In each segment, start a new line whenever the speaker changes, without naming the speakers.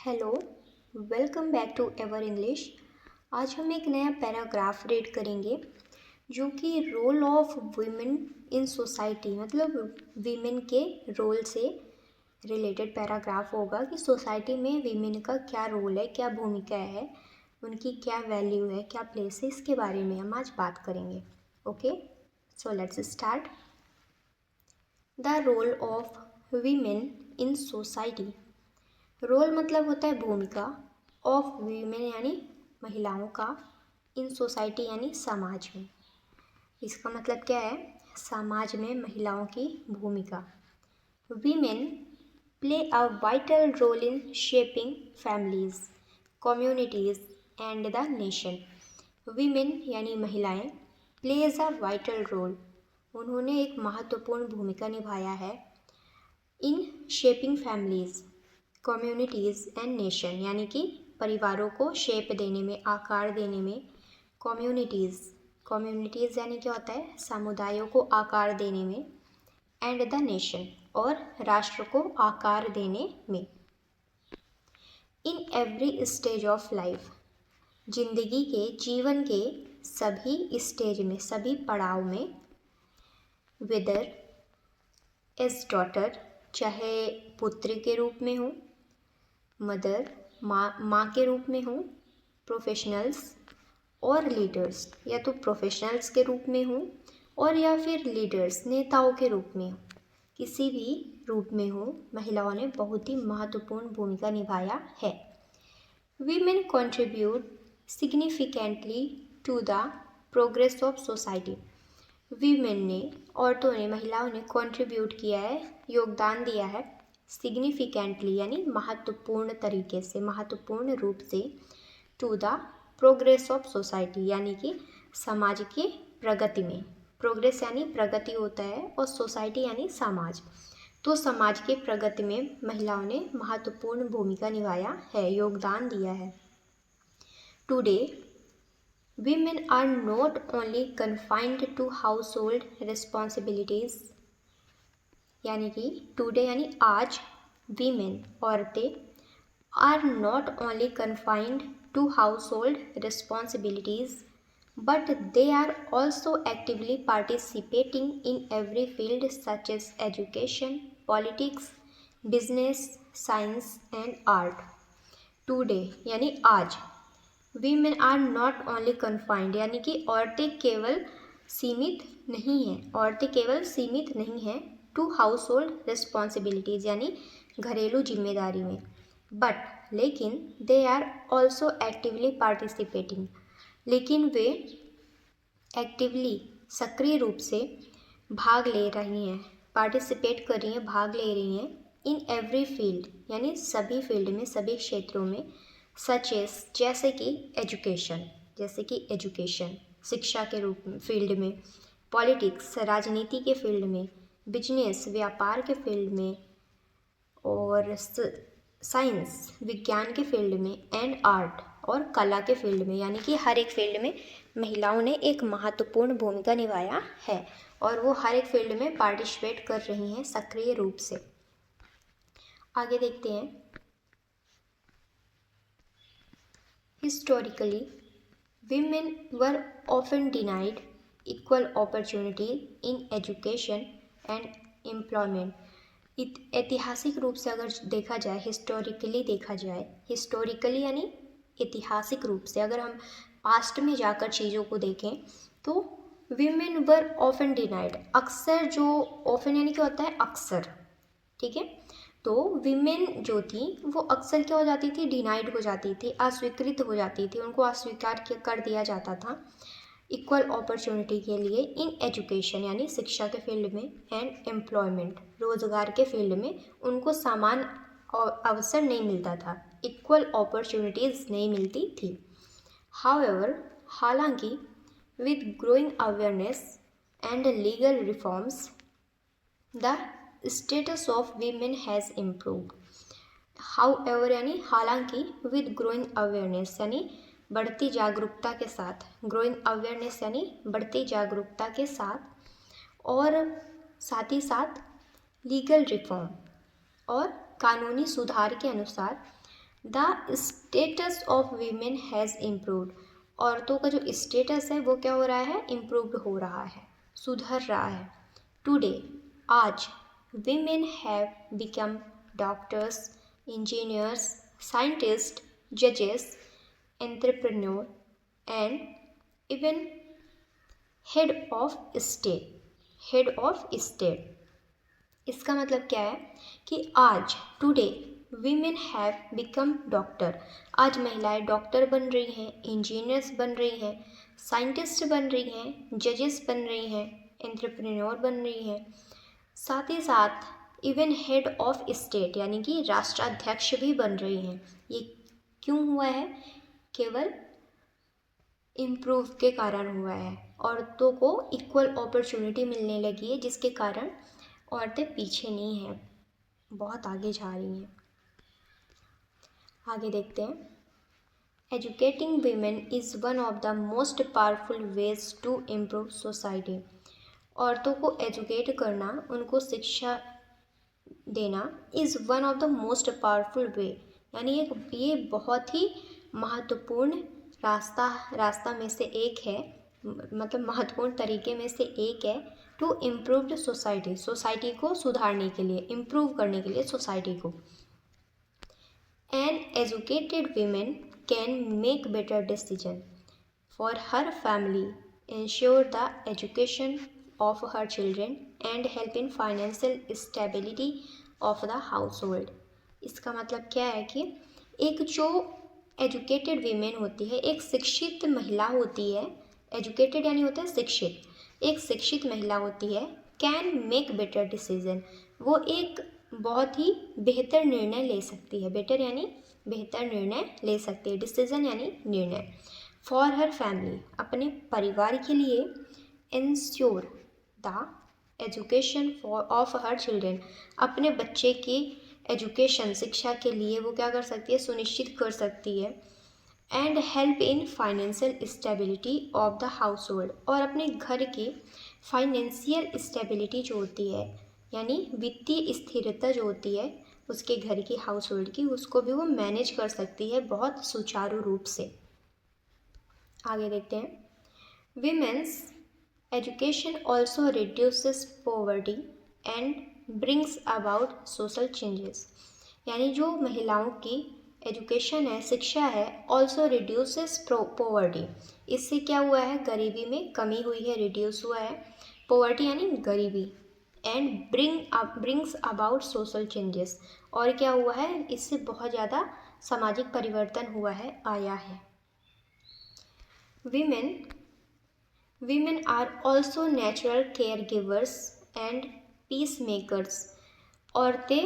Hello, welcome back to ever English. आज हम एक नया पैराग्राफ रीड करेंगे जो कि role of women in society मतलब वीमेन के रोल से रिलेटेड पैराग्राफ होगा कि सोसाइटी में वीमेन का क्या रोल है, क्या भूमिका है, उनकी क्या वैल्यू है, क्या प्लेस है, इसके बारे में हम आज बात करेंगे। Okay, so let's start. The role of women in society. Role मतलब होता है भूमिका, ऑफ वीमेन यानी महिलाओं का, इन सोसाइटी यानी समाज में। इसका मतलब क्या है? समाज में महिलाओं की भूमिका। Women play a vital role in shaping families, communities and the nation. Women यानी महिलाएं प्लेज अ वाइटल रोल, उन्होंने एक महत्वपूर्ण भूमिका निभाया है इन shaping families, communities and nation यानी कि परिवारों को शेप देने में, आकार देने में। कम्युनिटीज़ यानी क्या होता है? समुदायों को आकार देने में। एंड द नेशन और राष्ट्र को आकार देने में। In every stage of life, जिंदगी के, जीवन के सभी स्टेज में, सभी पड़ाव में। वेदर एज डॉटर, चाहे पुत्री के रूप में हो, मदर माँ के रूप में हूँ, प्रोफेशनल्स और लीडर्स, या तो प्रोफेशनल्स के रूप में हूँ और या फिर लीडर्स, नेताओं के रूप में हूँ, किसी भी रूप में हो, महिलाओं ने बहुत ही महत्वपूर्ण भूमिका निभाया है। Women contribute significantly to the progress of society. Women ने, औरतों ने, महिलाओं ने कंट्रीब्यूट किया है, योगदान दिया है, सिग्निफिकेंटली यानी महत्वपूर्ण तरीके से, महत्वपूर्ण रूप से, to the progress of society यानी कि समाज के प्रगति में। प्रोग्रेस यानी प्रगति होता है और सोसाइटी यानी समाज, तो समाज के प्रगति में महिलाओं ने महत्वपूर्ण भूमिका निभाया है, योगदान दिया है। Today women are not only confined to household responsibilities, यानी कि टुडे यानी आज, वीमेन औरतें are not only confined to household responsibilities but they are also actively participating in every field such as education, politics, business, science and art. Today यानी आज, women are not only confined यानी कि औरतें केवल सीमित नहीं हैं, औरतें केवल सीमित नहीं हैं टू हाउस होल्ड रिस्पॉन्सिबिलिटीज़ यानी घरेलू जिम्मेदारी में, बट लेकिन they are also actively participating, लेकिन वे एक्टिवली, सक्रिय रूप से भाग ले रही हैं, पार्टिसिपेट कर रही हैं, भाग ले रही हैं, इन एवरी फील्ड यानी सभी फील्ड में, सभी क्षेत्रों में, सच एज जैसे कि एजुकेशन, जैसे कि एजुकेशन शिक्षा के रूप में, फील्ड में, पॉलिटिक्स राजनीति के फील्ड में, बिजनेस व्यापार के फील्ड में, और साइंस विज्ञान के फील्ड में, एंड आर्ट और कला के फील्ड में, यानी कि हर एक फील्ड में महिलाओं ने एक महत्वपूर्ण भूमिका निभाया है और वो हर एक फील्ड में पार्टिसिपेट कर रही हैं सक्रिय रूप से। आगे देखते हैं। Historically, women were often denied equal opportunity in education and employment. ऐतिहासिक रूप से अगर देखा जाए, हिस्टोरिकली देखा जाए, हिस्टोरिकली यानी ऐतिहासिक रूप से, अगर हम पास्ट में जाकर चीज़ों को देखें तो women were often denied, अक्सर, जो often यानी क्या होता है? अक्सर, ठीक है। तो विमेन जो थी वो अक्सर क्या हो जाती थी? डिनाइड हो जाती थी, अस्वीकृत हो जाती थी, उनको अस्वीकार कर दिया जाता था इक्वल अपॉर्चुनिटी के लिए इन एजुकेशन यानी शिक्षा के फील्ड में, एंड एम्प्लॉयमेंट रोजगार के फील्ड में उनको समान अवसर नहीं मिलता था, इक्वल अपॉर्चुनिटीज़ नहीं मिलती थी। हाउएवर, हालांकि with growing awareness and legal reforms the status of women has improved. However यानी हालांकि, विद ग्रोइंग अवेयरनेस यानी बढ़ती जागरूकता के साथ, ग्रोइंग अवेयरनेस यानी बढ़ती जागरूकता के साथ, और साथ ही साथ लीगल रिफॉर्म और कानूनी सुधार के अनुसार the status of women has improved, औरतों का जो स्टेटस है वो क्या हो रहा है, इम्प्रूव्ड हो रहा है, सुधर रहा है। टुडे, आज, women have become doctors, engineers, scientist, जजेस, entrepreneur and even head of state. इसका मतलब क्या है कि आज, today, women have become doctor, आज महिलाएं डॉक्टर बन रही हैं, इंजीनियर्स बन रही हैं, साइंटिस्ट बन रही हैं, जजेस बन रही हैं, एंटरप्रेन्योर बन रही हैं, साथ ही साथ इवन हेड ऑफ स्टेट यानी कि राष्ट्राध्यक्ष भी बन रही हैं। ये क्यों हुआ है, केवल इम्प्रूव के कारण हुआ है। औरतों को इक्वल अपॉर्चुनिटी मिलने लगी है, जिसके कारण औरतें पीछे नहीं हैं, बहुत आगे जा रही हैं। आगे देखते हैं। Educating women is one of the most powerful ways to improve society. औरतों को एजुकेट करना, उनको शिक्षा देना is one of the most powerful way, यानी ये बहुत ही महत्वपूर्ण रास्ता में से एक है, मतलब महत्वपूर्ण तरीके में से एक है टू इम्प्रूव सोसाइटी को सुधारने के लिए, इम्प्रूव करने के लिए सोसाइटी को। An educated women can make better decision for her family, ensure the education of her children and help in financial stability of the house hold. इसका मतलब क्या है कि एक जो एजुकेटेड वीमेन होती है, एक शिक्षित महिला होती है, एजुकेटेड यानी होता है शिक्षित, एक शिक्षित महिला होती है, कैन मेक बेटर डिसीजन, वो एक बहुत ही बेहतर निर्णय ले सकती है, बेटर यानी बेहतर निर्णय ले सकती है, डिसीजन यानी निर्णय, फॉर हर फैमिली, अपने परिवार के लिए, ensure the education of her children, अपने बच्चे की एजुकेशन, शिक्षा के लिए वो क्या कर सकती है, सुनिश्चित कर सकती है, and help in financial stability of the house hold, और अपने घर की फाइनेंशियल स्टेबिलिटी जो होती है, यानी वित्तीय स्थिरता जो होती है उसके घर की, हाउस होल्ड की, उसको भी वो मैनेज कर सकती है बहुत सुचारू रूप से। आगे देखते हैं। Women's education also reduces poverty and brings about social changes, यानी जो महिलाओं की एजुकेशन है, शिक्षा है, ऑल्सो रिड्यूसेस पॉवर्टी, इससे क्या हुआ है, गरीबी में कमी हुई है, रिड्यूस हुआ है, पॉवर्टी यानी गरीबी, and brings about social changes, और क्या हुआ है, इससे बहुत ज़्यादा सामाजिक परिवर्तन हुआ है, आया है। Women are also natural caregivers and peacemakers. औरतें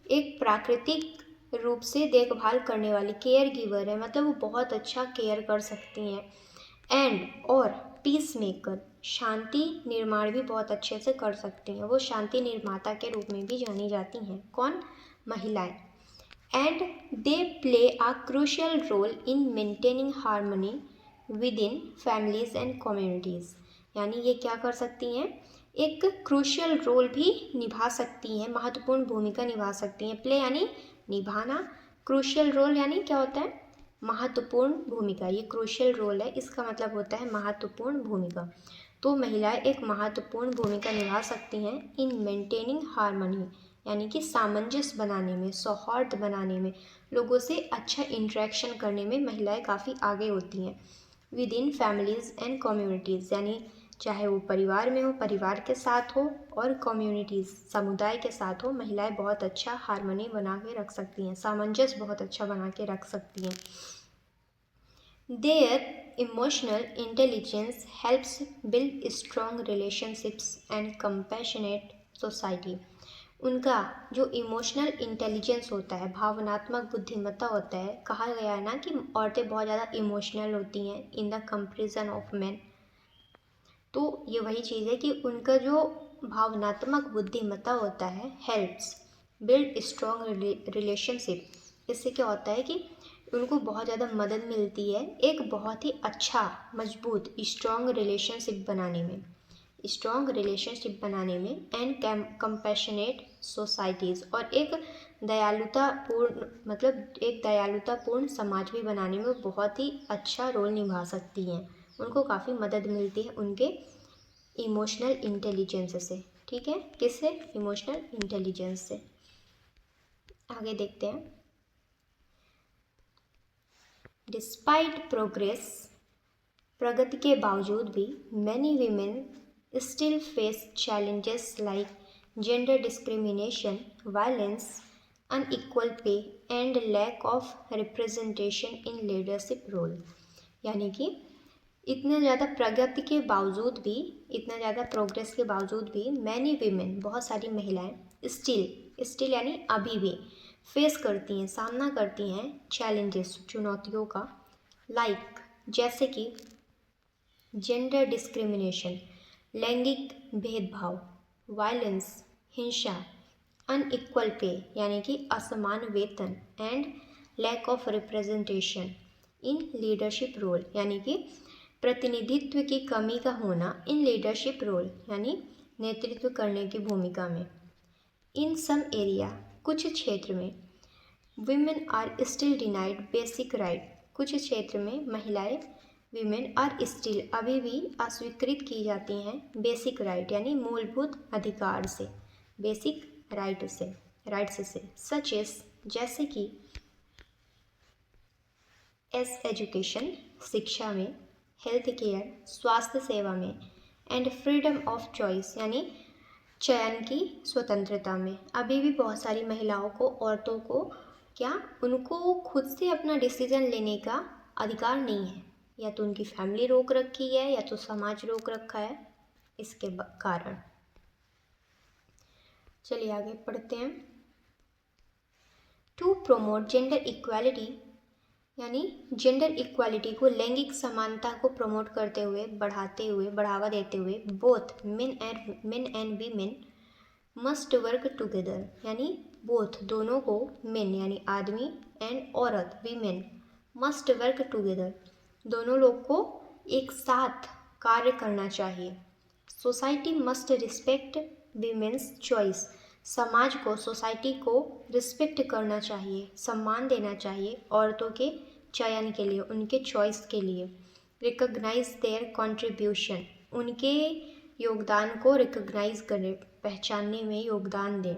एक प्राकृतिक रूप से देखभाल करने वाली केयर गिवर है, मतलब वो बहुत अच्छा केयर कर सकती हैं, एंड और पीस मेकर, शांति निर्माण भी बहुत अच्छे से कर सकती हैं, वो शांति निर्माता के रूप में भी जानी जाती हैं, कौन, महिलाएं, and they play a crucial role in maintaining harmony within families and communities, यानी ये क्या कर सकती हैं, एक क्रूशियल रोल भी निभा सकती हैं, महत्वपूर्ण भूमिका निभा सकती हैं, प्ले यानी निभाना, क्रूशियल रोल यानी क्या होता है, महत्वपूर्ण भूमिका, ये क्रूशियल रोल है, इसका मतलब होता है महत्वपूर्ण भूमिका, तो महिलाएं एक महत्वपूर्ण भूमिका निभा सकती हैं इन मेंटेनिंग हार्मनी, यानी कि सामंजस्य बनाने में, सौहार्द बनाने में, लोगों से अच्छा इंटरेक्शन करने में महिलाएं काफ़ी आगे होती हैं, with in families and communities, यानी चाहे वो परिवार में हो, परिवार के साथ हो, और कम्युनिटीज़, समुदाय के साथ हो, महिलाएं बहुत अच्छा हार्मनी बना के रख सकती हैं, सामंजस्य बहुत अच्छा बना के रख सकती हैं। Their emotional intelligence helps build strong relationships and compassionate society, उनका जो इमोशनल इंटेलिजेंस होता है, भावनात्मक बुद्धिमत्ता होता है, कहा गया है ना कि औरतें बहुत ज़्यादा इमोशनल होती हैं in the comparison of man, तो ये वही चीज़ है कि उनका जो भावनात्मक बुद्धिमत्ता होता है, हेल्प्स बिल्ड स्ट्रॉन्ग रिलेशनशिप, इससे क्या होता है कि उनको बहुत ज़्यादा मदद मिलती है एक बहुत ही अच्छा मजबूत स्ट्रॉन्ग रिलेशनशिप बनाने में, एंड कंपैशनेट सोसाइटीज़, और एक दयालुतापूर्ण मतलब एक दयालुतापूर्ण समाज भी बनाने में बहुत ही अच्छा रोल निभा सकती हैं। उनको काफ़ी मदद मिलती है उनके इमोशनल इंटेलिजेंस से। ठीक है, किससे? इमोशनल इंटेलिजेंस से। आगे देखते हैं। डिस्पाइट प्रोग्रेस, प्रगति के बावजूद भी many women still face challenges like gender discrimination, violence, unequal pay and lack of representation in leadership role. यानी कि इतने ज़्यादा प्रगति के बावजूद भी, इतना ज़्यादा प्रोग्रेस के बावजूद भी मैनी वीमेन, बहुत सारी महिलाएं स्टिल यानी अभी भी फेस करती हैं, सामना करती हैं चैलेंजेस, चुनौतियों का, लाइक जैसे कि जेंडर डिस्क्रिमिनेशन, लैंगिक भेदभाव, वायलेंस, हिंसा, अनइक्वल पे यानी कि असमान वेतन, and lack of representation in leadership role यानी कि प्रतिनिधित्व की कमी का होना इन लीडरशिप रोल यानी नेतृत्व करने की भूमिका में। इन सम एरिया, कुछ क्षेत्र में, women are still denied basic right, कुछ क्षेत्र में महिलाएं विमेन आर स्टिल अभी भी अस्वीकृत की जाती हैं बेसिक राइट यानी मूलभूत अधिकार से, बेसिक राइट्स से, सच एस जैसे कि एजुकेशन, शिक्षा में, हेल्थ केयर, स्वास्थ्य सेवा में, एंड फ्रीडम ऑफ चॉइस यानी चयन की स्वतंत्रता में। अभी भी बहुत सारी महिलाओं को, औरतों को उनको खुद से अपना डिसीजन लेने का अधिकार नहीं है, या तो उनकी फैमिली रोक रखी है या तो समाज रोक रखा है इसके कारण। चलिए आगे पढ़ते हैं। टू प्रोमोट जेंडर इक्वालिटी यानी जेंडर इक्वालिटी को, लैंगिक समानता को प्रमोट करते हुए, बढ़ावा देते हुए, both men and women must work together यानी बोथ दोनों को, मेन यानी आदमी एंड औरत वीमेन मस्ट वर्क टुगेदर दोनों लोग को एक साथ कार्य करना चाहिए। Society must respect women's choice, समाज को, सोसाइटी को रिस्पेक्ट करना चाहिए, सम्मान देना चाहिए औरतों के चयन के लिए, उनके चॉइस के लिए। रिकॉग्नाइज देयर कंट्रीब्यूशन, उनके योगदान को रिकॉग्नाइज करें, पहचानने में योगदान दें।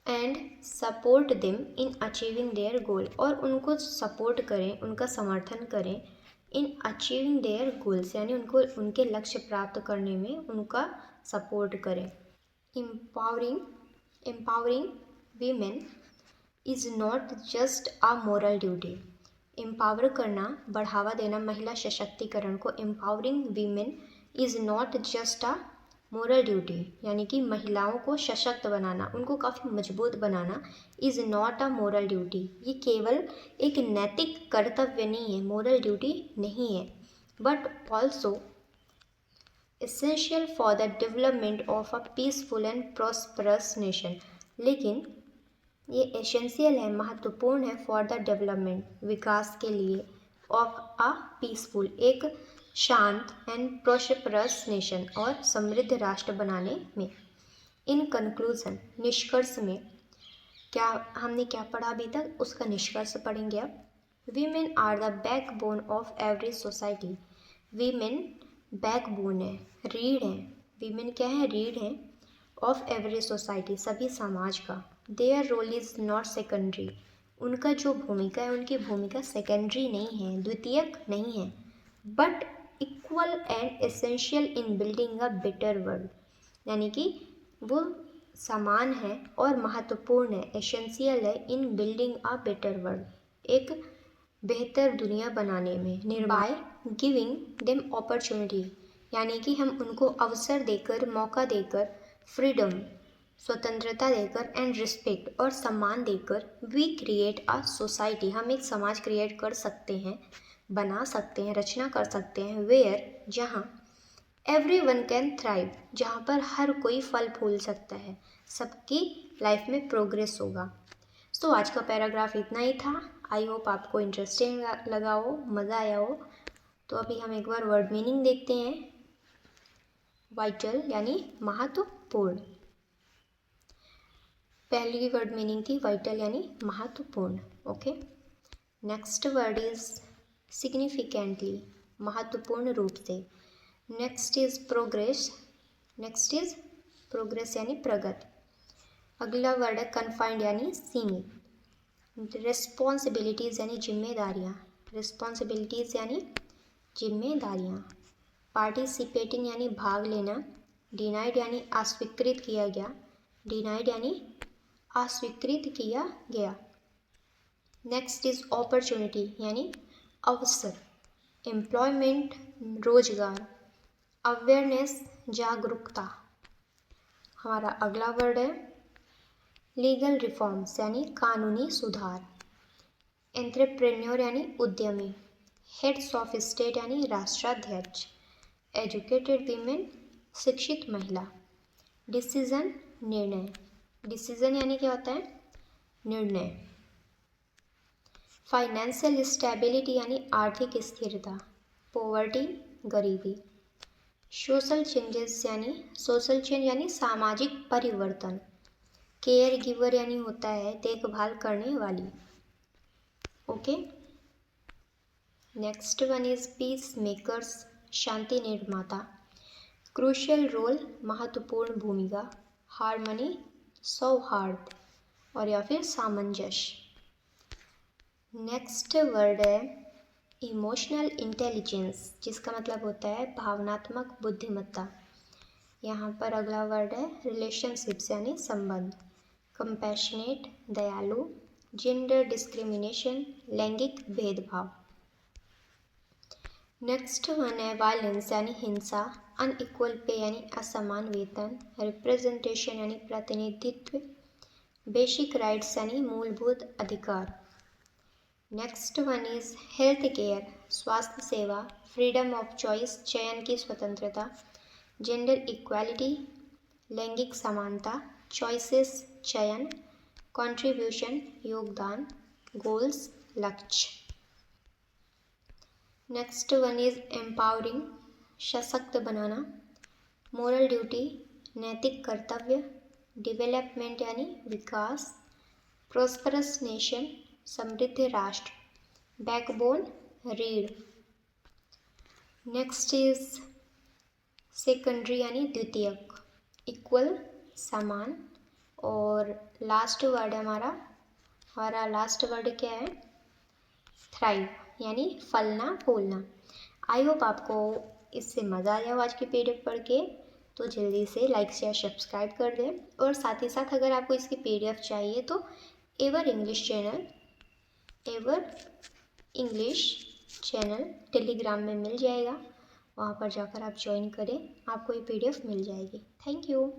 And support them in achieving their गोल, और उनको सपोर्ट करें, उनका समर्थन करें इन अचीविंग देयर गोल्स यानी उनको उनके लक्ष्य प्राप्त करने में उनका सपोर्ट करें। Empowering women is not just a moral duty, empower करना, बढ़ावा देना, महिला सशक्तिकरण को, empowering women is not just a moral duty यानी कि महिलाओं को सशक्त बनाना, उनको काफ़ी मजबूत बनाना, is not a moral duty, ये केवल एक नैतिक कर्तव्य नहीं है, मोरल ड्यूटी नहीं है, but also essential for the development of a peaceful and prosperous nation, लेकिन ये एसेंशियल है, महत्वपूर्ण है, फॉर द डेवलपमेंट, विकास के लिए, ऑफ अ पीसफुल, एक शांत एंड प्रॉस्परस नेशन, और समृद्ध राष्ट्र बनाने में। इन कंक्लूजन, निष्कर्ष में, हमने क्या पढ़ा अभी तक, उसका निष्कर्ष पढ़ेंगे अब। Women are the backbone of every society, women backbone है, रीढ़ है, वीमेन क्या है? रीढ़ है, ऑफ एवरी सोसाइटी, सभी समाज का। Their role is not secondary, उनका जो भूमिका है, उनकी भूमिका सेकेंडरी नहीं है, द्वितीयक नहीं है, but equal and essential in building a better world, यानी कि वो समान है और महत्वपूर्ण है, एसेंशियल है, इन बिल्डिंग अ बेटर वर्ल्ड, एक बेहतर दुनिया बनाने में। बाय गिविंग देम अपॉर्चुनिटी, यानी कि हम उनको अवसर देकर, मौका देकर, फ्रीडम, स्वतंत्रता देकर, एंड रिस्पेक्ट, और सम्मान देकर, वी क्रिएट अ सोसाइटी, हम एक समाज क्रिएट कर सकते हैं, बना सकते हैं, रचना कर सकते हैं, वेयर, जहाँ एवरी वन कैन थ्राइव, जहाँ पर हर कोई फल फूल सकता है, सबकी लाइफ में प्रोग्रेस होगा। तो आज का पैराग्राफ इतना ही था। आई होप आपको इंटरेस्टिंग लगा हो, मज़ा आया हो। तो अभी हम एक बार वर्ड मीनिंग देखते हैं। वाइटल यानी महत्वपूर्ण, पहली की वर्ड मीनिंग थी वाइटल यानी महत्वपूर्ण। Okay, next word is significantly, महत्वपूर्ण रूप से। Next is progress, next is progress यानी प्रगति। अगला वर्ड है कन्फाइंड यानी सीमित। रिस्पॉन्सिबिलिटीज़ यानी जिम्मेदारियाँ, रिस्पॉन्सिबिलिटीज़ यानी जिम्मेदारियाँ। पार्टिसिपेटिंग यानी भाग लेना। डिनाइड यानी अस्वीकृत किया गया, डिनाइड यानी अस्वीकृत किया गया। नेक्स्ट इज अपॉर्चुनिटी यानी अवसर। एम्प्लॉयमेंट रोजगार। अवेयरनेस जागरूकता। हमारा अगला वर्ड है लीगल रिफॉर्म्स यानी कानूनी सुधार। एंटरप्रेन्योर यानी उद्यमी। हेड्स ऑफ स्टेट यानी राष्ट्राध्यक्ष। एजुकेटेड वीमेन शिक्षित महिला। डिसीजन निर्णय, डिसीजन यानी क्या होता है, निर्णय। फाइनेंशियल स्टेबिलिटी यानी आर्थिक स्थिरता। पॉवर्टी गरीबी। सोशल चेंजेस यानी सोशल चेंज यानी सामाजिक परिवर्तन। केयर गिवर यानी होता है देखभाल करने वाली। Okay, next one is peacemakers, शांति निर्माता। क्रूशियल रोल महत्वपूर्ण भूमिका। हार्मनी सौहार्द और या फिर सामंजस्य। नेक्स्ट वर्ड है इमोशनल इंटेलिजेंस, जिसका मतलब होता है भावनात्मक बुद्धिमत्ता। यहाँ पर अगला वर्ड है रिलेशनशिप्स यानी संबंध। कंपैशनेट दयालु। जेंडर डिस्क्रिमिनेशन लैंगिक भेदभाव। नेक्स्ट वन है वायलेंस यानी हिंसा। अनइक्वल पे यानी असमान वेतन। रिप्रेजेंटेशन यानी प्रतिनिधित्व। बेसिक राइट्स यानी मूलभूत अधिकार। Next one is health care स्वास्थ्य सेवा। फ्रीडम ऑफ चॉइस चयन की स्वतंत्रता। जेंडर इक्वालिटी लैंगिक समानता। चॉइसेस चयन। कंट्रीब्यूशन योगदान। गोल्स लक्ष्य। नेक्स्ट वन इज एम्पावरिंग सशक्त बनाना। मोरल ड्यूटी नैतिक कर्तव्य। डेवलपमेंट यानी विकास। प्रोस्परस नेशन समृद्ध राष्ट्र। बैकबोन रीढ़। नेक्स्ट इज सेकेंडरी यानी द्वितीयक। इक्वल समान। और लास्ट वर्ड हमारा लास्ट वर्ड क्या है, थ्राइव यानी फलना फूलना। आई होप आपको इससे मज़ा आया हो आज की पीडीएफ पढ़ के, तो जल्दी से लाइक शेयर सब्सक्राइब कर दें। और साथ ही साथ अगर आपको इसकी पीडीएफ चाहिए तो एवर इंग्लिश चैनल टेलीग्राम में मिल जाएगा, वहाँ पर जाकर आप ज्वाइन करें, आपको ये पीडीएफ मिल जाएगी। Thank you.